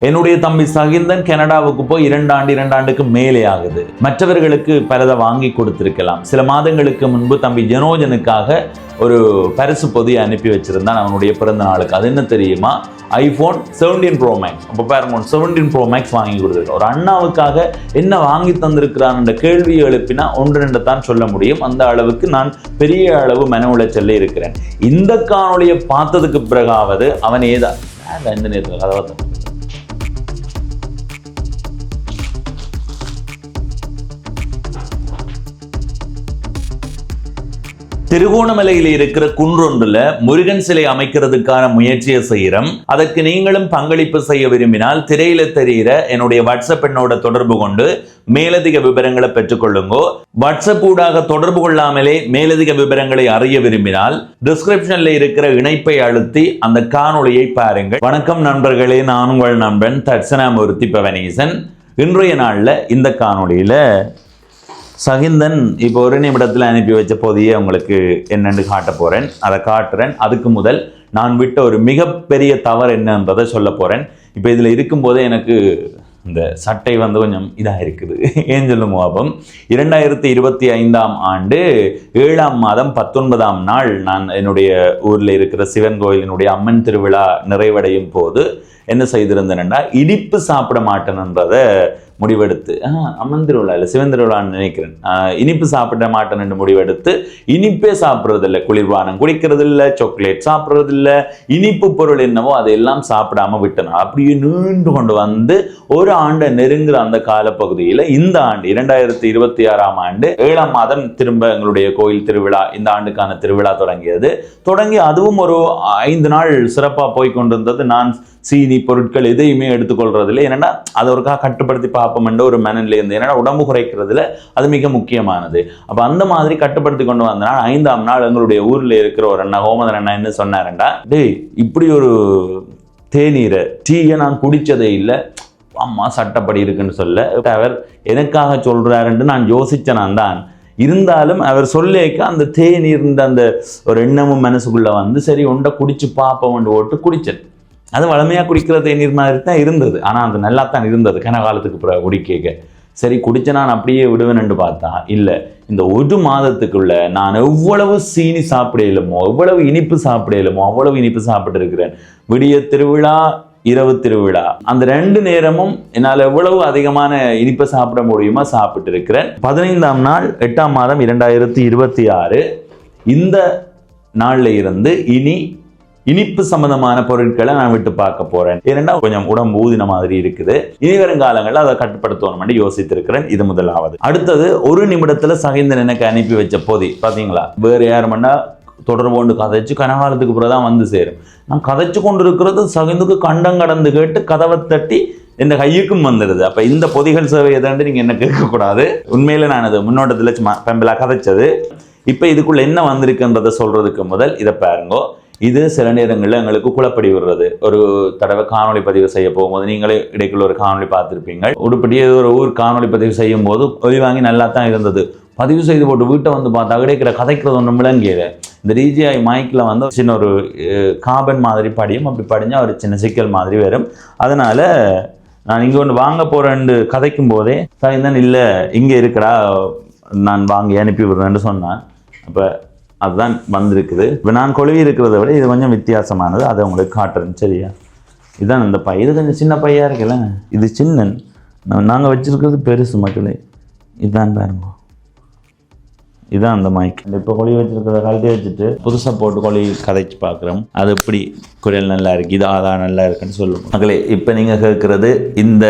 என்னுடைய தம்பி சகிந்தன் கனடாவுக்கு போய் 2 ஆண்டுக்கு மேலே ஆகுது. மற்றவர்களுக்கு பலதை வாங்கி கொடுத்திருக்கலாம். சில மாதங்களுக்கு முன்பு தம்பி ஜெனோஜனுக்காக ஒரு பரிசு பொதியை அனுப்பி வச்சிருந்தான் அவனுடைய பிறந்த நாளுக்கு. அது என்ன தெரியுமா? iPhone 17 Pro Max. அப்போ பாருங்க, 17 Pro Max வாங்கி கொடுத்துருக்கேன். ஒரு அண்ணாவுக்காக என்ன வாங்கி தந்திருக்கிறான் என்ற கேள்வியை எழுப்பினா 1-2 தான் சொல்ல முடியும். அந்த அளவுக்கு நான் பெரிய அளவு மன உளைச்சல்ல இருக்கிறேன். இந்த காணொலியை பார்த்ததுக்கு பிறகாவது அவன் இந்த நேரத்தில் கதவை திருகோணமலையில் இருக்கிற குன்றொன்றுல முருகன் சிலை அமைக்கிறதுக்கான முயற்சியை செய்யறோம். அதற்கு நீங்களும் பங்களிப்பு செய்ய விரும்பினால் திரையில தெரிகிற என்னுடைய வாட்ஸ்அப் எண்ணோட தொடர்பு கொண்டு மேலதிக விவரங்களை பெற்றுக்கொள்ளுங்கோ. வாட்ஸ்அப் ஊடாக தொடர்பு கொள்ளாமலே மேலதிக விவரங்களை அறிய விரும்பினால் டிஸ்கிரிப்ஷன்ல இருக்கிற இணைப்பை அழுத்தி அந்த காணொளியை பாருங்கள். வணக்கம் நண்பர்களே, நான் உங்கள் நண்பன் தட்சணாமூர்த்தி பவனீசன். இன்றைய நாள்ல இந்த காணொளியில சகிந்தன் இப்போ ஒரு நிமிடத்தில் அனுப்பி வச்ச பொதியை உங்களுக்கு என்னென்னு காட்ட போகிறேன். அதை காட்டுறேன். அதுக்கு முதல் நான் விட்ட ஒரு மிகப்பெரிய தவறு என்னன்றதை சொல்ல போகிறேன். இப்போ இதில் இருக்கும்போதே எனக்கு இந்த சட்டை கொஞ்சம் இதாக இருக்குது. ஏன் சொல்லுமோ, அப்போ 2025 ஆண்டு 7ஆம் மாதம் 19ஆம் நாள் நான் என்னுடைய ஊரில் இருக்கிற சிவன் கோயிலினுடைய அம்மன் திருவிழா நிறைவடையும் போது என்ன செய்திருந்தேன்னா, இனிப்பு சாப்பிட மாட்டேன்ன்றதை முடிவெடுத்து, அம்மன் திருவிழா இல்லை சிவன் திருவிழான்னு நினைக்கிறேன், இனிப்பு சாப்பிட மாட்டேன் என்று முடிவெடுத்து இனிப்பே சாப்பிட்றதில்லை, குளிர்பானம் குடிக்கிறதில்லை, சாக்லேட் சாப்பிட்றதில்லை, இனிப்பு பொருள் என்னவோ அதையெல்லாம் சாப்பிடாம விட்டேன். அப்படியே நீண்டு கொண்டு வந்து ஒரு ஆண்டை நெருங்குற அந்த காலப்பகுதியில் இந்த ஆண்டு 2026ஆம் ஆண்டு 7ஆம் மாதம் திரும்ப எங்களுடைய கோயில் திருவிழா, இந்த ஆண்டுக்கான திருவிழா தொடங்கி அதுவும் ஒரு 5 நாள் சிறப்பாக போய் கொண்டிருந்தது. நான் சீனி பொருட்கள் எதையுமே எடுத்துக்கொள்றதில்லை. ஏன்னா அதை ஒருக்காக கட்டுப்படுத்தி பார்ப்போம் என்ற ஒரு மனநிலை இருந்து, ஏன்னா உடம்பு குறைக்கிறதுல அது மிக முக்கியமானது. அப்போ அந்த மாதிரி கட்டுப்படுத்தி கொண்டு வந்தனால் 5ஆம் நாள் எங்களுடைய ஊரில் இருக்கிற ஒரு அண்ணா, ஹோமதன் அண்ணா, என்ன சொன்னாருண்டா, டேய் இப்படி ஒரு தேநீரை டீயை நான் குடித்ததே இல்லை, அம்மா சட்டப்படி இருக்குன்னு சொல்ல அவர் எனக்காக சொல்கிறாருன்னு நான் யோசித்தேன் தான். இருந்தாலும் அவர் சொல்லிக்க அந்த தேநீர் அந்த ஒரு எண்ணமும் மனசுக்குள்ளே வந்து சரி ஒன்றை குடிச்சு பார்ப்போம் ஓட்டு குடிச்சேன். அது வளமையாக குடிக்கிற தேநீர் மாதிரி தான் இருந்தது. ஆனால் அது நல்லா தான் இருந்தது. கனகாலத்துக்கு பிறகு குடிக்க சரி குடிச்ச நான் அப்படியே விடுவேன்னு பார்த்தா இல்லை, இந்த ஒரு மாதத்துக்குள்ள நான் எவ்வளவு சீனி சாப்பிடலுமோ, எவ்வளவு இனிப்பு சாப்பிடலுமோ அவ்வளவு இனிப்பு சாப்பிட்டு இருக்கிறேன். விடிய திருவிழா, இரவு திருவிழா, அந்த 2 நேரமும் என்னால் எவ்வளவு அதிகமான இனிப்பை சாப்பிட முடியுமோ சாப்பிட்டு இருக்கிறேன். 15ஆம் நாள் 8ஆம் மாதம் 2026 இந்த நாளில் இருந்து இனி இனிப்பு சம்பந்தமான பொருட்களை நான் விட்டு பார்க்க போறேன். ஏன்னா கொஞ்சம் உடம்பு ஊதின மாதிரி இருக்குது. இனி வரும் காலங்களில் அதை கட்டுப்படுத்தணும் யோசித்திருக்கிறேன். இது முதலாவது. அடுத்தது, ஒரு நிமிடத்துல சகிந்தன் எனக்கு அனுப்பி வச்ச பொதி பாத்தீங்களா, வேற யாருமண்டா தொடர்பு கொண்டு கதைச்சு கனகாலத்துக்கு பிறகுதான் வந்து சேரும். நான் கதைச்சு கொண்டு இருக்கிறது சகிந்துக்கு கண்டம் கடந்து கேட்டு கதவை தட்டி இந்த கையுக்கும் வந்துடுது. அப்ப இந்த பொதிகள் சேவை எதாண்டு நீங்க என்ன கேட்கக்கூடாது. உண்மையில நான் அது முன்னோட்டத்துல சும்மா பெம்பலா கதைச்சது. இப்ப இதுக்குள்ள என்ன வந்திருக்குன்றதை சொல்றதுக்கு முதல் இதை பாருங்கோ. இது சில நேரங்களில் எங்களுக்கு குழப்படி விடுறது. ஒரு தடவை காணொலி பதிவு செய்ய போகும்போது நீங்களே இடைக்குள்ள ஒரு காணொலி பார்த்துருப்பீங்க. உடுப்படியே ஒரு ஊர் காணொலி பதிவு செய்யும் போது ஒலி வாங்கி நல்லா தான் இருந்தது. பதிவு செய்து போட்டு வீட்டை வந்து பார்த்தா கிடைக்கிற கதைக்கிறது ஒன்று விளங்கியது. இந்த DJI மைக்கில் வந்து சின்ன ஒரு காபன் மாதிரி படியும். அப்படி படிஞ்சால் ஒரு சின்ன சிக்கல் மாதிரி வரும். அதனால நான் இங்கே ஒன்று வாங்க போகிறேன்னு கதைக்கும் போதே தான் இல்லை இங்கே இருக்கிறா, நான் வாங்கி அனுப்பி விடுறேன்னு சொன்னான். அப்போ அதுதான் வந்திருக்குது. இப்போ நான் கொழுவி இருக்கிறத விட இது கொஞ்சம் வித்தியாசமானது. அதை உங்களுக்கு காட்டுறேன். சரியா, இதுதான் இந்த பை. இது கொஞ்சம் சின்ன பையாக இருக்குல்ல, இது சின்ன, நாங்கள் வச்சுருக்கிறது பெருசு மக்களே. இதுதான் பாருங்க, இதுதான் அந்த மைக். இப்போ கொழுவி வச்சுருக்கிறத கழட்டி வச்சுட்டு புதுசாக போட்டு கொழுவி கதைச்சு பார்க்குறோம். அது எப்படி குரல் நல்லா இருக்குது, இது அதான் நல்லா இருக்குன்னு சொல்லுவோம் மக்களே. இப்போ நீங்கள் கேட்குறது இந்த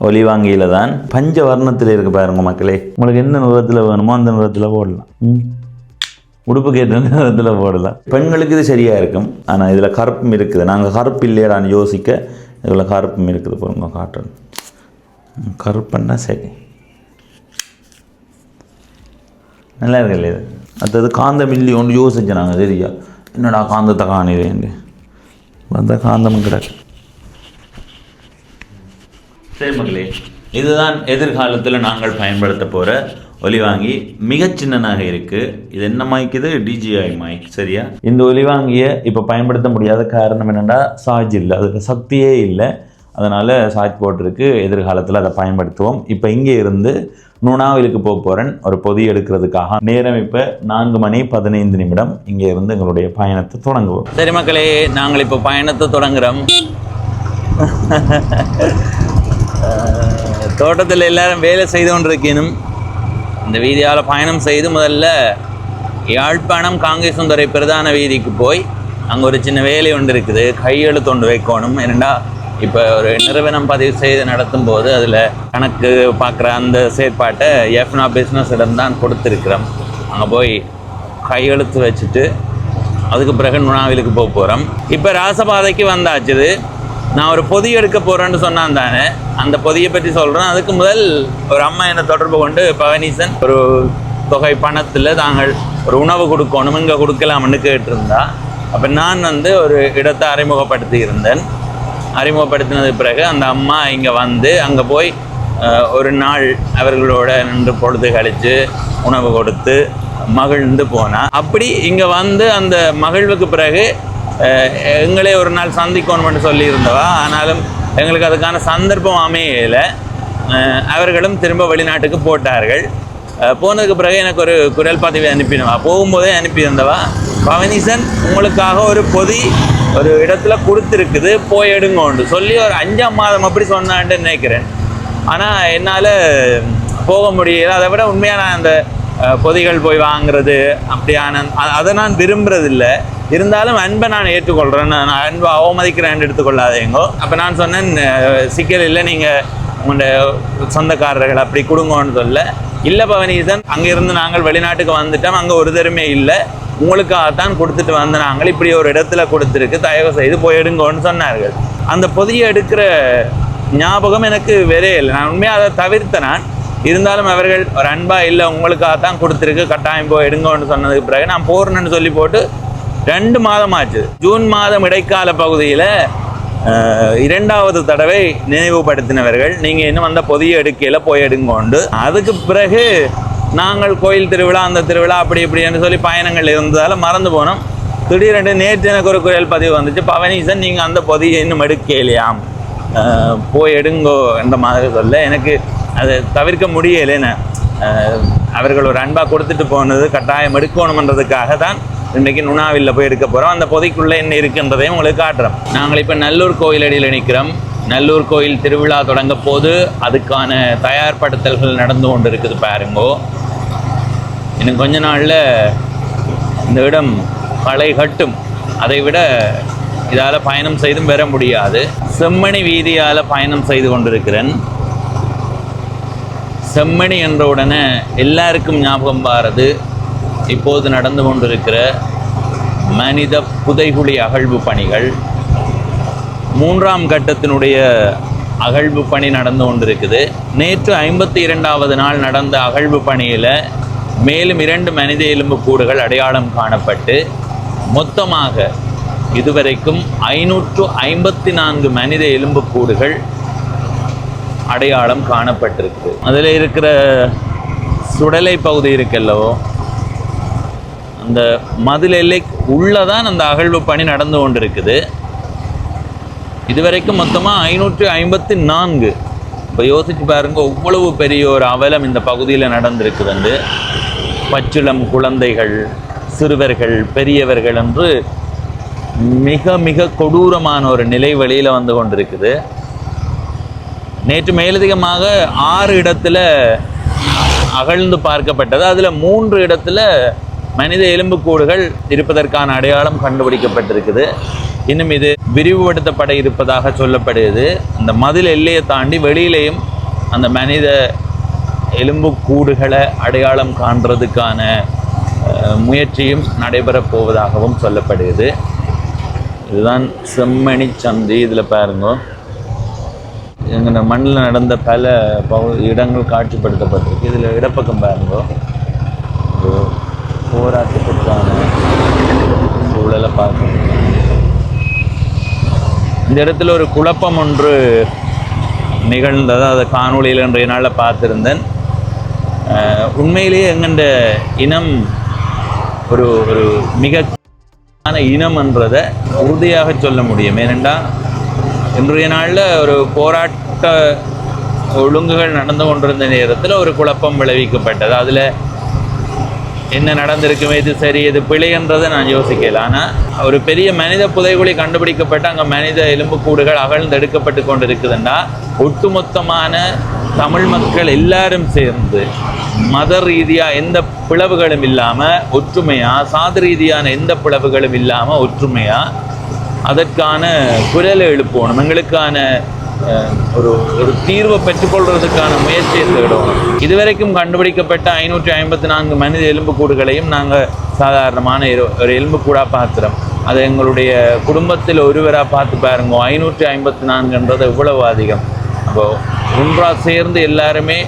ஒலி வாங்கியில தான் பஞ்ச வர்ணத்தில் இருக்கு பாருங்க மக்களே. உங்களுக்கு என்ன நிறத்தில் வேணுமோ அந்த நிறத்தில் போடலாம். உடுப்பு கேட்ட நேரத்தில் போடலாம். பெண்களுக்கு இது சரியாக இருக்கும். ஆனால் இதில் கருப்பும் இருக்குது. நாங்கள் கருப்பு இல்லையாடான்னு யோசிக்க இதில் கருப்பும் இருக்குது. பாருங்க காட்டுறேன். கருப்புன்னா சரி, நல்லா இருக்கு இல்லையா. அடுத்தது காந்தம் இல்லையோ ஒன்று யோசிச்சேன் நாங்கள். சரியா, என்னடா காந்தத்தை காணிதேன் வந்த காந்தம் கிடக்கு. சரி மக்களே, இதுதான் எதிர்காலத்தில் நாங்கள் பயன்படுத்த போகிற ஒலி வாங்கி. மிகச் சின்னனாக இருக்குது. இது என்ன மைக்? இது DJI மைக். சரியா, இந்த ஒலி வாங்கியை இப்போ பயன்படுத்த முடியாத காரணம் என்னென்னா சார்ஜ் இல்லை, அதுக்கு சக்தியே இல்லை. அதனால் சாய்ஸ் போட்டிருக்கு. எதிர்காலத்தில் அதை பயன்படுத்துவோம். இப்போ இங்கே இருந்து நுணாவிலுக்கு போக போகிறேன் ஒரு பொதி எடுக்கிறதுக்காக. நேரம் இப்போ 4:15 இங்கே இருந்து எங்களுடைய பயணத்தை தொடங்குவோம். சரி மக்களே, நாங்கள் இப்போ பயணத்தை தொடங்குகிறோம். தோட்டத்தில் எல்லாரும் வேலை செய்து கொண்டிருக்கணும். இந்த வீதியால் பயணம் செய்து முதல்ல யாழ்ப்பாணம் காங்கேசந்துறை பிரதான வீதிக்கு போய் அங்கே ஒரு சின்ன வேலை ஒன்று இருக்குது, கையெழுத்து ஒன்று வைக்கணும். ஏன்னா இப்போ ஒரு நிறுவனம் பதிவு செய்து நடத்தும் போது அதில் கணக்கு பார்க்குற அந்த செயற்பாட்டை எஃப்னா பிஸ்னஸ் இடம்தான் கொடுத்துருக்குறோம். அங்கே போய் கையெழுத்து வச்சுட்டு அதுக்கு பிறகு நுணாவிலுக்கு போக போகிறோம். இப்போ ராசபாதைக்கு வந்தாச்சுது. நான் ஒரு பொதி எடுக்க போகிறேன்னு சொன்னான் தானே, அந்த பொதியை பற்றி சொல்கிறேன். அதுக்கு முதல் ஒரு அம்மா என்னை தொடர்பு கொண்டு பவனீசன் ஒரு தொகை பணத்தில் தாங்கள் ஒரு உணவு கொடுக்கணும், இங்கே கொடுக்கலாம்னு கேட்டிருந்தா. அப்போ நான் ஒரு இடத்தை அறிமுகப்படுத்தி இருந்தேன். அறிமுகப்படுத்தினது பிறகு அந்த அம்மா இங்கே வந்து அங்கே போய் ஒரு நாள் அவர்களோட நின்று பொழுது கழித்து உணவு கொடுத்து மகிழ்ந்து போனால். அப்படி இங்கே வந்து அந்த மகிழ்வுக்கு பிறகு எங்களே ஒரு நாள் சந்திக்கணும்னு சொல்லியிருந்தவா. ஆனாலும் எங்களுக்கு அதுக்கான சந்தர்ப்பம் அமையலை. அவர்களும் திரும்ப வெளிநாட்டுக்கு போட்டார்கள். போனதுக்கு பிறகு எனக்கு ஒரு குரல் பதிவை அனுப்பினவா. போகும்போதே அனுப்பியிருந்தவா, பவனீசன் உங்களுக்காக ஒரு பொதி ஒரு இடத்துல கொடுத்துருக்குது, போய் எடுங்கோண்டு சொல்லி ஒரு 5ஆம் மாதம் அப்படி சொன்னான்ட்டு நினைக்கிறேன். ஆனால் என்னால் போக முடியல. அதை விட உண்மையாக நான் அந்த பொதிகள் போய் வாங்குறது அப்படியான அதை நான் விரும்புறதில்லை. இருந்தாலும் அன்பை நான் ஏற்றுக்கொள்கிறேன். நான் அன்பை அவமதிக்கிறேன் எடுத்துக்கொள்ளாதேங்கோ. அப்போ நான் சொன்னேன், சிக்கல் இல்லை, நீங்கள் உங்களோட சொந்தக்காரர்கள் அப்படி கொடுங்கன்னு சொல்ல. இல்லை பவனீசன், அங்கேருந்து நாங்கள் வெளிநாட்டுக்கு வந்துட்டோம், அங்கே ஒரு தருமே இல்லை, உங்களுக்காகத்தான் கொடுத்துட்டு வந்து நாங்கள் இப்படி ஒரு இடத்துல கொடுத்துருக்கு, தயவு செய்து போய் எடுங்கன்னு சொன்னார்கள். அந்த பொதியை எடுக்கிற ஞாபகம் எனக்கு வேறே இல்லை. நான் உண்மையாக அதை தவிர்த்த நான். இருந்தாலும் அவர்கள் ஒரு அன்பா இல்லை, உங்களுக்காகத்தான் கொடுத்துருக்கு, கட்டாயம் போய் எடுங்கன்னு சொன்னதுக்கு பிறகு நான் போறேன்னு சொல்லி போட்டு 2 மாதம் ஆச்சு. ஜூன் மாதம் இடைக்கால பகுதியில் 2வது தடவை நினைவுபடுத்தினவர்கள், நீங்கள் இன்னும் அந்த பொதியை எடுக்கையில் போய் எடுங்கோண்டு. அதுக்கு பிறகு நாங்கள் கோயில் திருவிழா, அந்த திருவிழா அப்படி இப்படின்னு சொல்லி பயணங்கள் இருந்ததால் மறந்து போனோம். திடீரென்று நேற்று எனக்கு ஒரு குரல் பதிவு வந்துச்சு, பவனீசன் நீங்கள் அந்த பொதியை இன்னும் எடுக்கலையாம், போய் எடுங்கோ என்ற மாதிரி சொல்ல. எனக்கு அதை தவிர்க்க முடியலைன்னு. அவர்கள் ஒரு அன்பாக கொடுத்துட்டு போனது கட்டாயம் எடுக்கணுமன்றதுக்காக தான் இன்றைக்கு நுணாவில் போய் எடுக்க போகிறோம். அந்த பொதிக்குள்ளே என்ன இருக்குன்றதையும் உங்களுக்கு காட்டுறோம். நாங்கள் இப்போ நல்லூர் கோயிலடியில் நிற்கிறோம். நல்லூர் கோயில் திருவிழா தொடங்க போது அதுக்கான தயார்படுத்தல்கள் நடந்து கொண்டு இருக்குது பாருங்கோ. இன்னும் கொஞ்ச நாளில் இந்த இடம் களை கட்டும். அதை விட இதால் பயணம் செய்தும் பெற முடியாது. செம்மணி வீதியால் பயணம் செய்து கொண்டிருக்கிறேன். செம்மணி என்ற உடனே எல்லாருக்கும் ஞாபகம் வாரது இப்போது நடந்து கொண்டிருக்கிற மனித புதைகுழி அகழ்வு பணிகள். 3ஆம் கட்டத்தினுடைய அகழ்வு பணி நடந்து கொண்டிருக்குது. நேற்று 52வது நாள் நடந்த அகழ்வு பணியில் மேலும் 2 மனித எலும்பு கூடுகள் அடையாளம் காணப்பட்டு மொத்தமாக இதுவரைக்கும் 554 மனித எலும்பு கூடுகள் அடையாளம் காணப்பட்டிருக்கு. அதில் இருக்கிற சுடலை பகுதி இருக்கல்லவோ, அந்த மதில் எல்லை உள்ளதான் அந்த அகழ்வு பணி நடந்து கொண்டிருக்குது. இதுவரைக்கும் மொத்தமாக 554. இப்போ யோசிச்சு பாருங்க, இவ்வளவு பெரிய ஒரு அவலம் இந்த பகுதியில் நடந்திருக்குது. பச்சிளம் குழந்தைகள், சிறுவர்கள், பெரியவர்கள் என்று மிக மிக கொடூரமான ஒரு நிலை வெளியில் வந்து கொண்டிருக்குது. நேற்று மேலதிகமாக 6 இடத்துல அகழ்ந்து பார்க்கப்பட்டது. அதில் 3 இடத்துல மனித எலும்புக்கூடுகள் இருப்பதற்கான அடையாளம் கண்டுபிடிக்கப்பட்டிருக்குது. இன்னும் இது விரிவுபடுத்தப்பட இருப்பதாக சொல்லப்படுகிறது. அந்த மதில் எல்லையை தாண்டி வெளியிலேயும் அந்த மனித எலும்புக்கூடுகளை அடையாளம் காண்றதுக்கான முயற்சியும் நடைபெறப் போவதாகவும் சொல்லப்படுகிறது. இதுதான் செம்மணி சந்தி. இதில் பாருங்க, எங்கள் மண்ணில் நடந்த பல இடங்கள் காட்சிப்படுத்தப்பட்டிருக்கு. இதில் இடப்பக்கம் பாருங்க, போராட்டத்திற்கான சூழலை பார்க்கணும். இந்த இடத்துல ஒரு குழப்பம் ஒன்று நிகழ்ந்தது. அதை காணொளியில் இன்றைய நாளில் பார்த்துருந்தேன். உண்மையிலேயே எங்கண்ட இனம் ஒரு மிக இனம் என்றதை உறுதியாக சொல்ல முடியும். ஏனென்றால் இன்றைய நாளில் ஒரு போராட்ட ஒழுங்குகள் நடந்து கொண்டிருந்த நேரத்தில் ஒரு குழப்பம் விளைவிக்கப்பட்டது. அதில் என்ன நடந்திருக்குமே, இது சரி இது பிழைன்றதை நான் யோசிக்கல. ஆனால் ஒரு பெரிய மனித புதைகுழி கண்டுபிடிக்கப்பட்டு அங்கே மனித எலும்புக்கூடுகள் அகழ்ந்தெடுக்கப்பட்டு கொண்டு இருக்குதுன்னா ஒட்டுமொத்தமான தமிழ் மக்கள் எல்லாரும் சேர்ந்து மத ரீதியாக எந்த பிளவுகளும் இல்லாமல் ஒற்றுமையாக, சாதி ரீதியான எந்த பிளவுகளும் இல்லாமல் ஒற்றுமையாக அதற்கான குரலை எழுப்பணும். எங்களுக்கான ஒரு தீர்வை பெற்றுக்கொள்வதற்கான முயற்சியை தேடணும். இதுவரைக்கும் கண்டுபிடிக்கப்பட்ட 554 மனித எலும்புக்கூடுகளையும் நாங்கள் சாதாரணமான ஒரு எலும்புக்கூடாக பார்க்குறோம். அதை எங்களுடைய குடும்பத்தில் ஒருவராக பார்த்து பாருங்க, 554ன்றது எவ்வளவு அதிகம். அப்போ ஒன்றாக சேர்ந்து எல்லாருமே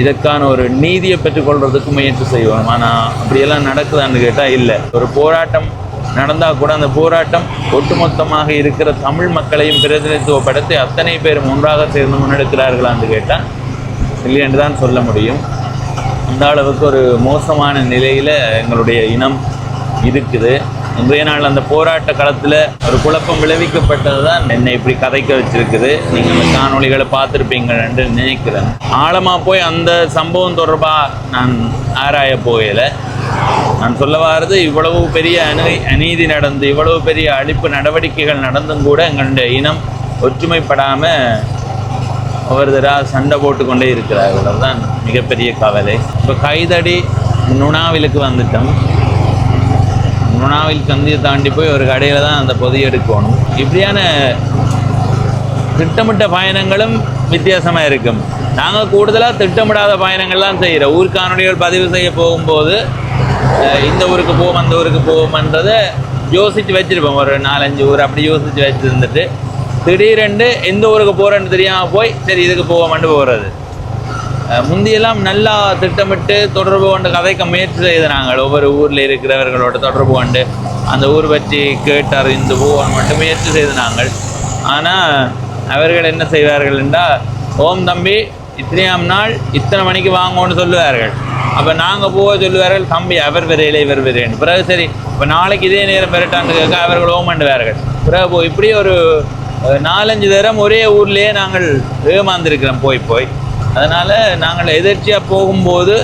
இதற்கான ஒரு நீதியை பெற்றுக்கொள்வதற்கு முயற்சி செய்வோம். ஆனால் அப்படியெல்லாம் நடக்குதான்னு கேட்டால் இல்லை. ஒரு போராட்டம் நடந்தால் கூட அந்த போராட்டம் ஒட்டுமொத்தமாக இருக்கிற தமிழ் மக்களையும் பிரதிநிதித்துவப்படுத்தி அத்தனை பேரும் ஒன்றாக சேர்ந்து முன்னெடுக்கிறார்களான்னு கேட்டால் இல்லை என்று தான் சொல்ல முடியும். அந்த அளவுக்கு ஒரு மோசமான நிலையில் எங்களுடைய இனம் இருக்குது. இன்றைய நாள் அந்த போராட்ட களத்தில் ஒரு குழப்பம் விளைவிக்கப்பட்டது தான் என்னை இப்படி கதைக்க வச்சிருக்குது. நீங்கள் அந்த காணொலிகளை பார்த்துருப்பீங்க என்று நினைக்கிறேன். ஆழமாக போய் அந்த சம்பவம் தொடர்பாக நான் ஆராய போகலை. நான் சொல்ல வாரது, இவ்வளவு பெரிய அநீதி நடந்து இவ்வளவு பெரிய அழிப்பு நடவடிக்கைகள் நடந்தும் கூட எங்களுடைய இனம் ஒற்றுமைப்படாமல் ஒவ்வொருத்தராக சண்டை போட்டுக்கொண்டே இருக்கிறார்கள். அதுதான் மிகப்பெரிய கவலை. இப்போ கைதடி நுணாவிலுக்கு வந்துட்டோம். நுணாவில் சந்தியை தாண்டி போய் ஒரு கடையில் தான் அந்த பொதியை எடுக்கணும். இப்படியான திட்டமிட்ட பயணங்களும் வித்தியாசமாக இருக்கும். நாங்கள் கூடுதலாக திட்டமிடாத பயணங்கள்லாம் செய்கிறோம். ஊர்காணொலிகள் பதிவு செய்ய போகும்போது இந்த ஊருக்கு போவோம் அந்த ஊருக்கு போவோம்ன்றதை யோசித்து வச்சுருப்போம். ஒரு 4-5 ஊர் அப்படி யோசித்து வச்சுருந்துட்டு திடீரென்று எந்த ஊருக்கு போகிறேன்னு தெரியாமல் போய் சரி இதுக்கு போவோம்னு போகிறது. முந்தியெல்லாம் நல்லா திட்டமிட்டு தொடர்பு கொண்டு கதைக்க முயற்சி செய்து நாங்கள் ஒவ்வொரு ஊரில் இருக்கிறவர்களோட தொடர்பு கொண்டு அந்த ஊர் பற்றி கேட்டறிந்து போவோம் மட்டும் முயற்சி செய்து நாங்கள். ஆனால் அவர்கள் என்ன செய்வார்கள் என்றால், ஓம் தம்பி இத்தனையாம் நாள் இத்தனை மணிக்கு வாங்கன்னு சொல்லுவார்கள். அப்போ நாங்கள் போக சொல்லுவார்கள், தம்பி அவர் விரையில இவர் விரைன்னு. பிறகு சரி இப்போ நாளைக்கு இதே நேரம் பெறட்டான்னு கேட்க அவர்கள் ஓமண்டுவார்கள். பிறகு இப்படி ஒரு 4-5 தரம் ஒரே ஊர்லேயே நாங்கள் ஏமாந்திருக்கிறோம் போய். அதனால் நாங்கள் எதிர்ச்சியாக போகும்போது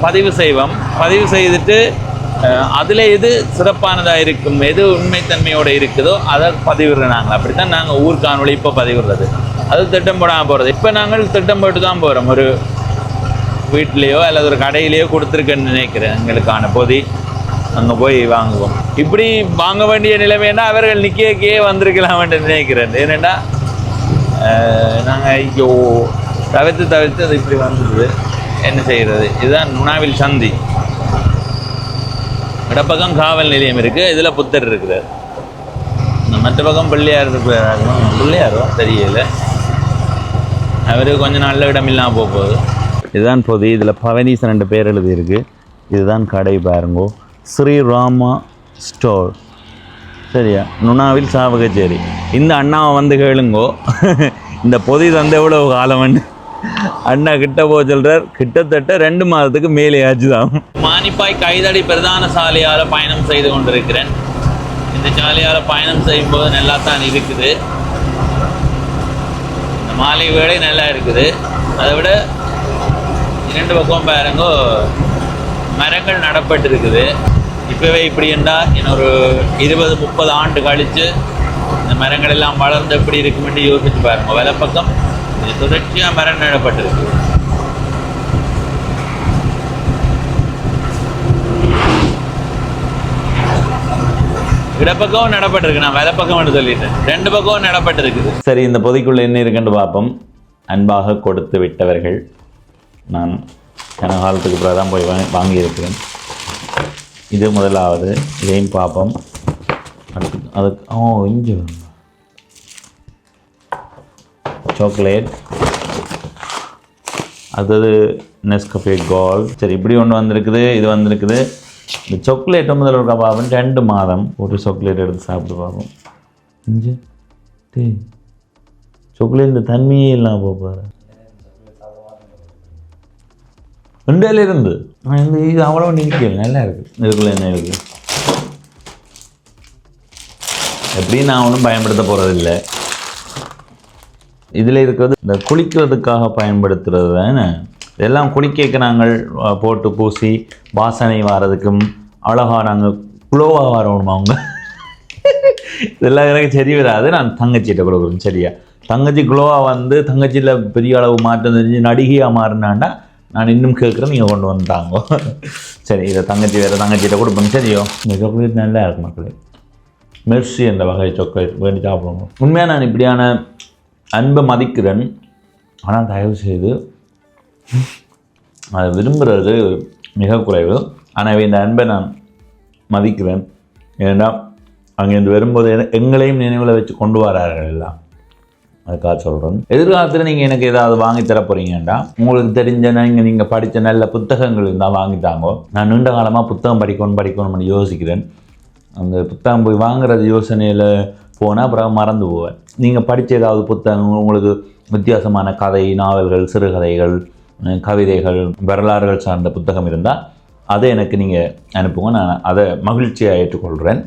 பதிவு செய்வோம். பதிவு செய்துட்டு அதில் எது சிறப்பானதாக இருக்கும், எது உண்மைத்தன்மையோடு இருக்குதோ அதை பதிவிடுறோம். நாங்கள் அப்படி தான் நாங்கள் ஊர் காணொலி இப்போ பதிவிடுறது. அது திட்டம் போடாமல் போகிறது. இப்போ நாங்கள் திட்டம் போட்டு தான் போகிறோம். ஒரு வீட்டிலையோ அல்லது ஒரு கடையிலையோ கொடுத்துருக்கேன்னு நினைக்கிறேன். எங்களுக்கான பொதி அங்கே போய் வாங்குவோம். இப்படி வாங்க வேண்டிய நிலைமைன்னா அவர்கள் நிற்கே வந்திருக்கலாம்னு நினைக்கிறேன். ஏனெண்டா நாங்கள் ஐயோ தவிர்த்து அது இப்படி வந்துடுது. என்ன செய்கிறது? இதுதான் நுணாவில் சந்தி. இடப்பக்கம் காவல் நிலையம் இருக்குது, இதில் புத்தர் இருக்கிறார். இந்த மற்ற பக்கம் பிள்ளையார் இருக்கிறார். பிள்ளையாரோ தெரியல, அவர் கொஞ்ச நாளில் இடமில்லாமல் போகுது. இதுதான் பொதி. இதில் பவனீசன் 2 பேர் எழுதியிருக்கு. இதுதான் கடை பாருங்கோ, ஸ்ரீராமா ஸ்டோர். சரியா? நுணாவில் சாவகச்சேரி. இந்த அண்ணாவை வந்து கேளுங்கோ, இந்த பொதி தந்த எவ்வளவு காலம்னு அண்ணா கிட்ட போக சொல்கிறார். கிட்டத்தட்ட 2 மாதத்துக்கு மேலே ஆச்சு தான். மானிப்பாய் கைதடி பிரதான சாலையால் பயணம் செய்து கொண்டிருக்கிறேன். இந்த சாலையால் பயணம் செய்யும்போது நல்லா தான் இருக்குது. இந்த மாலை வேளை நல்லா இருக்குது. அதை விட 2 பக்கம் பாருங்கோ மரங்கள் நடப்பட்டு இருக்குது. இப்போவே இப்படி இருந்தால் இன்னொரு 20-30 ஆண்டு கழித்து இந்த மரங்கள் எல்லாம் வளர்ந்து எப்படி இருக்குமென்று யோசிச்சு பாருங்க. வலை பக்கம் தொடர்ச்சியாக மரம் நடப்பட்டிருக்கு. இடப்பக்கம் நடப்பட்டிருக்கு. நான் வலை பக்கம் சொல்லிட்டேன். 2 பக்கம் நடப்பட்டிருக்குது. சரி, இந்த பொதிக்குள்ள என்ன இருக்குன்னு பார்ப்போம். அன்பாக கொடுத்து விட்டவர்கள். நான் கனகாலத்துக்கு பிறகு தான் போய் வாங்கியிருக்கிறேன். இது முதலாவது. இதையும் பார்ப்போம். அதுக்கு இஞ்சி சாக்லேட், அது நெஸ்கஃபே கோல்ட். சரி, இப்படி ஒன்று வந்திருக்குது. இது வந்திருக்குது. இந்த சாக்லேட்டை முதல்ல ஒரு பார்ப்போம். 2 மாதம் ஒரு சாக்லேட் எடுத்து சாப்பிட்டு பார்ப்போம். இஞ்சி சாக்லேட் இந்த தன்மையே இல்லாமல் போப்பாரு. 2 இருந்து இது அவ்வளோ நிற்கல. நல்லா இருக்குது. இதுக்குள்ளே என்ன இருக்குது? எப்படியும் நான் ஒன்றும் பயன்படுத்த போகிறதில்லை. இதில் இருக்கிறது இந்த குளிக்கிறதுக்காக பயன்படுத்துறது தானே. இதெல்லாம் குளிக்க நாங்கள் போட்டு பூசி வாசனை வாரதுக்கும் அழகாக நாங்கள் குளோவாக வரணுமா அவங்க. இதெல்லாம் எனக்கு சரி வராது. நான் தங்கச்சிகிட்ட கொடுக்குறேன் சரியா. தங்கச்சி குளோவாக வந்து தங்கச்சியில் பெரிய அளவு மாற்றம் தெரிஞ்சு நடிகையாக மாறினாண்டா நான் இன்னும் கேட்குறேன், நீங்கள் கொண்டு வந்துட்டாங்க. சரி, இதை தங்கச்சி வேறு தங்கச்சிகிட்ட கொடுப்பேன் சரியோ. இந்த சாக்லேட் நல்லா இருக்கும் மக்களே. மெர்சி என்ற வகை சாக்லேட் வேண்டி சாப்பிடுவோம். உண்மையாக நான் இப்படியான அன்பை மதிக்கிறேன். ஆனால் தயவு செய்து அதை விரும்புகிறது மிக குறைவு. ஆனால் இந்த அன்பை நான் மதிக்கிறேன். ஏன்னா அங்கேருந்து வரும்போது எங்களையும் நினைவில் வச்சு கொண்டு வரார்கள் எல்லாம். அதுக்காக சொல்கிறேன். எதிர்காலத்தில் நீங்கள் எனக்கு ஏதாவது வாங்கி தர போகிறீங்கண்டா உங்களுக்கு தெரிஞ்ச நீங்கள் படித்த நல்ல புத்தகங்கள் இருந்தால் வாங்கித்தாங்கோ. நான் நீண்ட காலமாக புத்தகம் படிக்கணும்னு யோசிக்கிறேன். அந்த புத்தகம் போய் வாங்குறது யோசனையில் போனால் அப்புறம் மறந்து போவேன். நீங்கள் படித்த ஏதாவது புத்தகம் உங்களுக்கு வித்தியாசமான கதை, நாவல்கள், சிறுகதைகள், கவிதைகள், வரலாறுகள் சார்ந்த புத்தகம் இருந்தால் அதை எனக்கு நீங்கள் அனுப்புங்க. நான் அதை மகிழ்ச்சியாக ஏற்றுக்கொள்கிறேன்.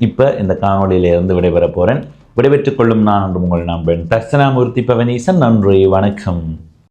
இப்போ இந்த காணொலியிலிருந்து விடைபெற போகிறேன். விடைபெற்றுக் கொள்ளும் நான் உங்கள் நண்பன் தர்சனாமூர்த்தி பவனீசன். நன்றி, வணக்கம்.